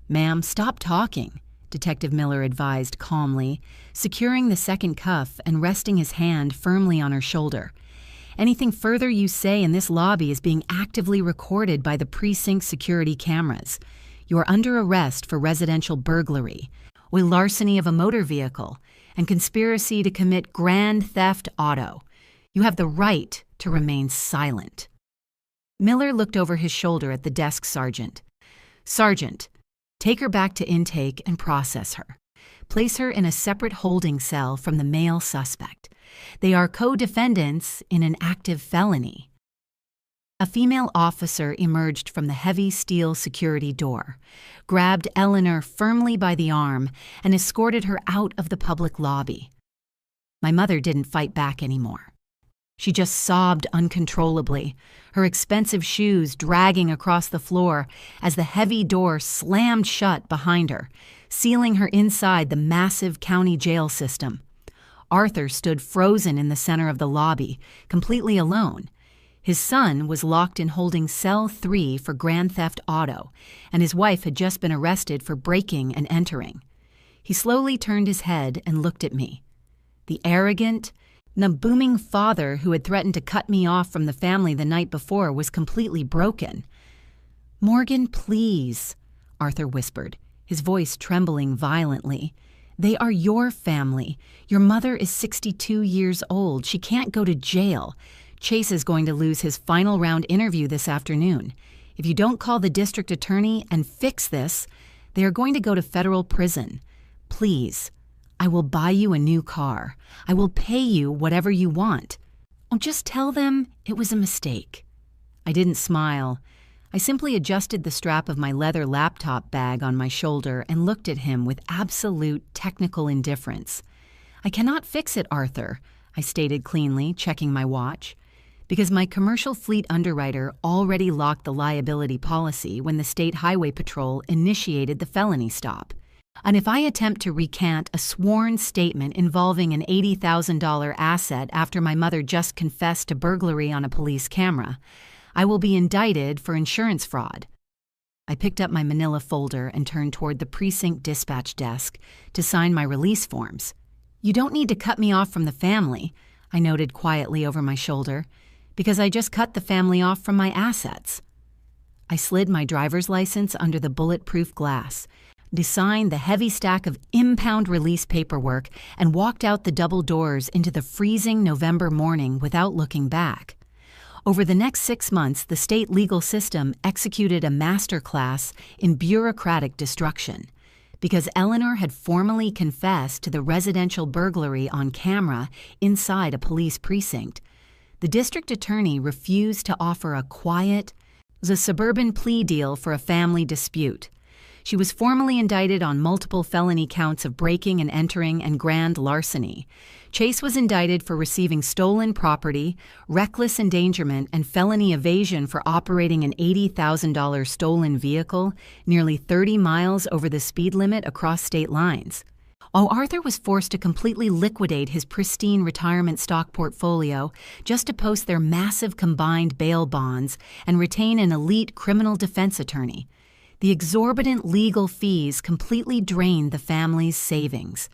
"Ma'am, stop talking," Detective Miller advised calmly, securing the second cuff and resting his hand firmly on her shoulder. "Anything further you say in this lobby is being actively recorded by the precinct security cameras. You are under arrest for residential burglary, with larceny of a motor vehicle, and conspiracy to commit grand theft auto. You have the right to remain silent." Miller looked over his shoulder at the desk sergeant. "Sergeant, take her back to intake and process her. Place her in a separate holding cell from the male suspect. They are co-defendants in an active felony." A female officer emerged from the heavy steel security door, grabbed Eleanor firmly by the arm, and escorted her out of the public lobby. My mother didn't fight back anymore. She just sobbed uncontrollably, her expensive shoes dragging across the floor as the heavy door slammed shut behind her, sealing her inside the massive county jail system. Arthur stood frozen in the center of the lobby, completely alone. His son was locked in holding cell 3 for grand theft auto, and his wife had just been arrested for breaking and entering. He slowly turned his head and looked at me. The arrogant, the booming father who had threatened to cut me off from the family the night before was completely broken. "Morgan, please," Arthur whispered, his voice trembling violently. "They are your family. Your mother is 62 years old. She can't go to jail. Chase is going to lose his final round interview this afternoon. If you don't call the district attorney and fix this, they are going to go to federal prison. Please. I will buy you a new car. I will pay you whatever you want. Oh, just tell them it was a mistake." I didn't smile. I simply adjusted the strap of my leather laptop bag on my shoulder and looked at him with absolute technical indifference. "I cannot fix it, Arthur," I stated cleanly, checking my watch, because my commercial fleet underwriter already locked the liability policy when the State Highway Patrol initiated the felony stop. And if I attempt to recant a sworn statement involving an $80,000 asset after my mother just confessed to burglary on a police camera, I will be indicted for insurance fraud. I picked up my manila folder and turned toward the precinct dispatch desk to sign my release forms. "You don't need to cut me off from the family," I noted quietly over my shoulder, "because I just cut the family off from my assets." I slid my driver's license under the bulletproof glass, signed the heavy stack of impound release paperwork, and walked out the double doors into the freezing November morning without looking back. Over the next 6 months, the state legal system executed a master class in bureaucratic destruction. Because Eleanor had formally confessed to the residential burglary on camera inside a police precinct, the district attorney refused to offer a quiet, suburban plea deal for a family dispute. She was formally indicted on multiple felony counts of breaking and entering and grand larceny. Chase was indicted for receiving stolen property, reckless endangerment, and felony evasion for operating an $80,000 stolen vehicle nearly 30 miles over the speed limit across state lines. Arthur was forced to completely liquidate his pristine retirement stock portfolio just to post their massive combined bail bonds and retain an elite criminal defense attorney. The exorbitant legal fees completely drained the family's savings.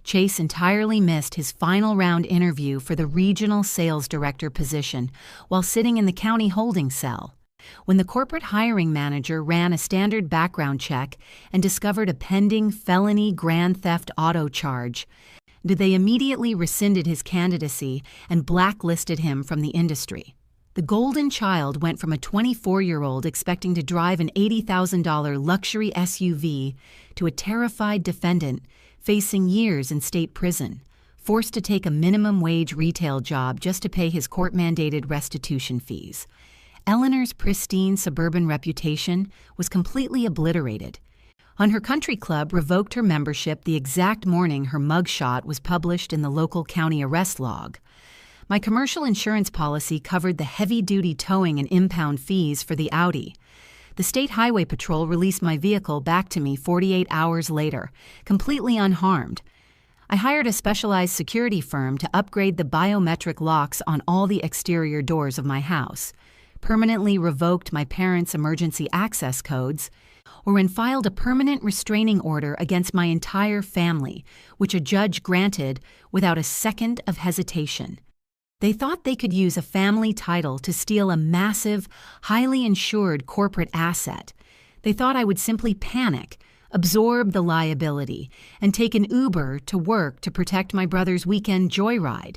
Chase entirely missed his final round interview for the regional sales director position while sitting in the county holding cell. When the corporate hiring manager ran a standard background check and discovered a pending felony grand theft auto charge, they immediately rescinded his candidacy and blacklisted him from the industry. The golden child went from a 24-year-old expecting to drive an $80,000 luxury SUV to a terrified defendant facing years in state prison, forced to take a minimum wage retail job just to pay his court-mandated restitution fees. Eleanor's pristine suburban reputation was completely obliterated. Her country club revoked her membership the exact morning her mugshot was published in the local county arrest log. My commercial insurance policy covered the heavy-duty towing and impound fees for the Audi. The State Highway Patrol released my vehicle back to me 48 hours later, completely unharmed. I hired a specialized security firm to upgrade the biometric locks on all the exterior doors of my house, permanently revoked my parents' emergency access codes, and filed a permanent restraining order against my entire family, which a judge granted without a second of hesitation. They thought they could use a family title to steal a massive, highly insured corporate asset. They thought I would simply panic, absorb the liability, and take an Uber to work to protect my brother's weekend joyride.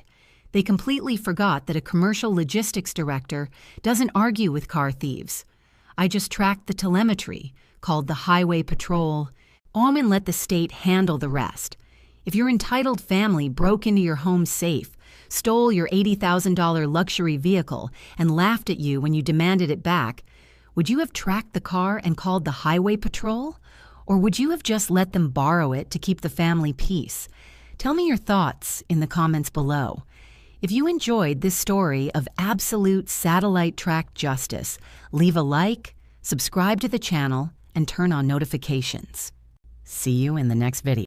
They completely forgot that a commercial logistics director doesn't argue with car thieves. I just tracked the telemetry, called the Highway Patrol, and let the state handle the rest. If your entitled family broke into your home safe, stole your $80,000 luxury vehicle, and laughed at you when you demanded it back, would you have tracked the car and called the Highway Patrol? Or would you have just let them borrow it to keep the family peace? Tell me your thoughts in the comments below. If you enjoyed this story of absolute satellite track justice, leave a like, subscribe to the channel, and turn on notifications. See you in the next video.